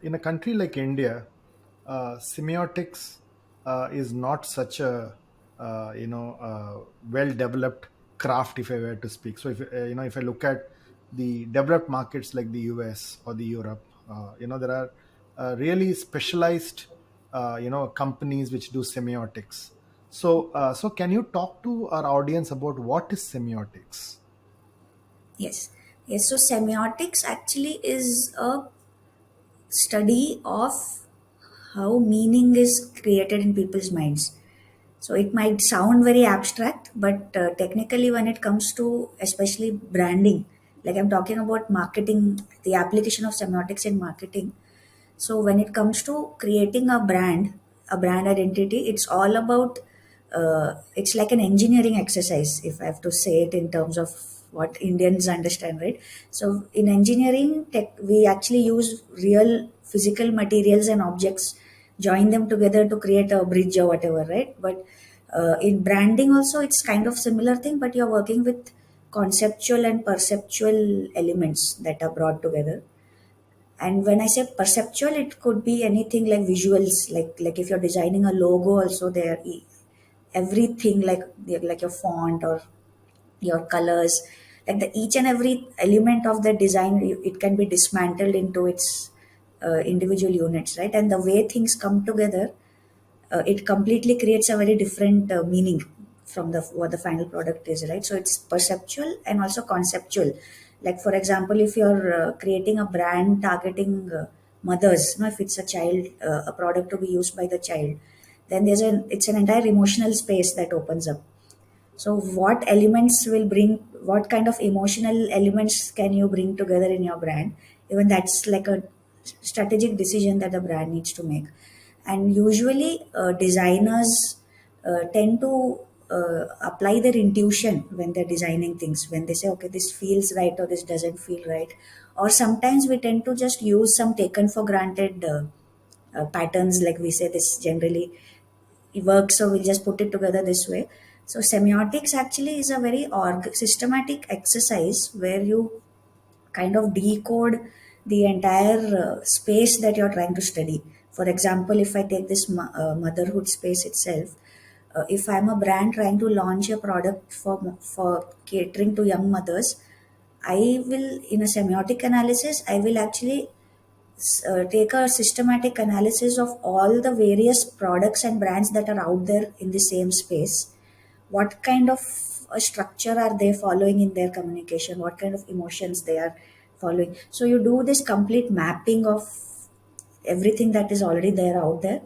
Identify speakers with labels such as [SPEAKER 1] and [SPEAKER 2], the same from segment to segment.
[SPEAKER 1] in a country like India, semiotics is not such a well developed craft, if I were to speak. So if I look at the developed markets like the US or the Europe, there are really specialized companies which do semiotics. So can you talk to our audience about what is semiotics?
[SPEAKER 2] Yes. Yes. So semiotics actually is a study of how meaning is created in people's minds. So it might sound very abstract, but technically, when it comes to especially branding, like I'm talking about marketing, the application of semiotics in marketing. So when it comes to creating a brand identity, it's all about it's like an engineering exercise, if I have to say it in terms of what Indians understand, right? So in engineering tech, we actually use real physical materials and objects, join them together to create a bridge or whatever, right? But in branding also, it's kind of similar thing, but you're working with conceptual and perceptual elements that are brought together. And when I say perceptual, it could be anything like visuals, like if you're designing a logo also, there everything like your font or your colors, like the each and every element of the design, it can be dismantled into its individual units, right? And the way things come together, it completely creates a very different meaning from the what the final product is, right? So it's perceptual and also conceptual. Like for example, if you're creating a brand targeting mothers, if it's a child, a product to be used by the child, then it's an entire emotional space that opens up. So what elements will bring, what kind of emotional elements can you bring together in your brand? Even that's like a strategic decision that the brand needs to make. And usually designers tend to apply their intuition when they're designing things, when they say, okay, this feels right or this doesn't feel right. Or sometimes we tend to just use some taken for granted patterns, like we say this generally works, so we'll just put it together this way. So semiotics actually is a very systematic exercise where you kind of decode the entire space that you're trying to study. For example, if I take this motherhood space itself, if I'm a brand trying to launch a product for catering to young mothers, I will, in a semiotic analysis, I will actually take a systematic analysis of all the various products and brands that are out there in the same space. What kind of a structure are they following in their communication? What kind of emotions they are following? So you do this complete mapping of everything that is already there out there,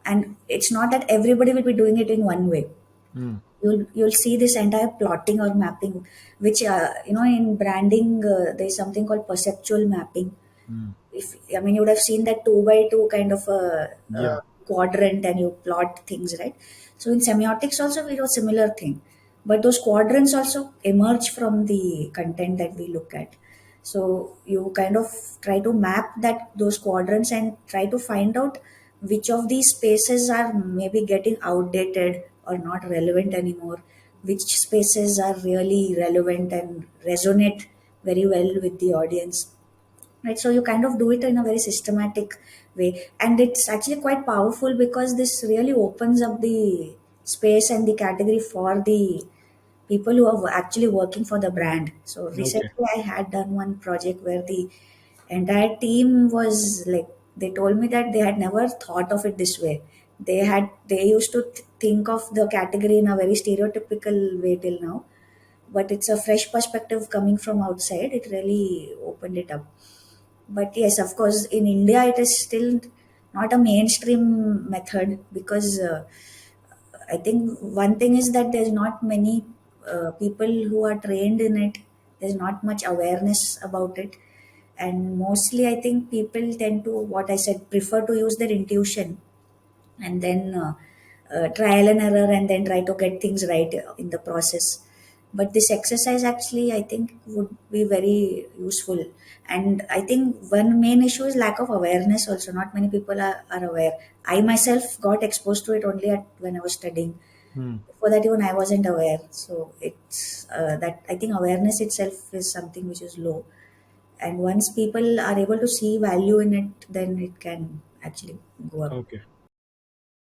[SPEAKER 2] and it's not that everybody will be doing it in one way.
[SPEAKER 1] Hmm.
[SPEAKER 2] You'll see this entire plotting or mapping, which in branding there's something called perceptual mapping.
[SPEAKER 1] Hmm.
[SPEAKER 2] If I mean, you would have seen that two by two kind of a
[SPEAKER 1] Yeah.
[SPEAKER 2] quadrant, and you plot things, right? So in semiotics also we do a similar thing, but those quadrants also emerge from the content that we look at. So you kind of try to map that those quadrants and try to find out which of these spaces are maybe getting outdated or not relevant anymore, which spaces are really relevant and resonate very well with the audience, right? So you kind of do it in a very systematic way, and it's actually quite powerful because this really opens up the space and the category for the people who are actually working for the brand. So
[SPEAKER 1] Okay.
[SPEAKER 2] recently I had done one project where the entire team was like, they told me that they had never thought of it this way. They used to think of the category in a very stereotypical way till now, but it's a fresh perspective coming from outside. It really opened it up. But yes, of course, in India it is still not a mainstream method because I think one thing is that there's not many people who are trained in it. There's not much awareness about it, and mostly I think people tend to, what I said, prefer to use their intuition, and then trial and error, and then try to get things right in the process. But this exercise actually, I think, would be very useful. And I think one main issue is lack of awareness also. Not many people are aware. I myself got exposed to it only when I was studying.
[SPEAKER 1] Hmm.
[SPEAKER 2] Before that, even I wasn't aware. So it's that I think awareness itself is something which is low. And once people are able to see value in it, then it can actually go up.
[SPEAKER 1] Okay.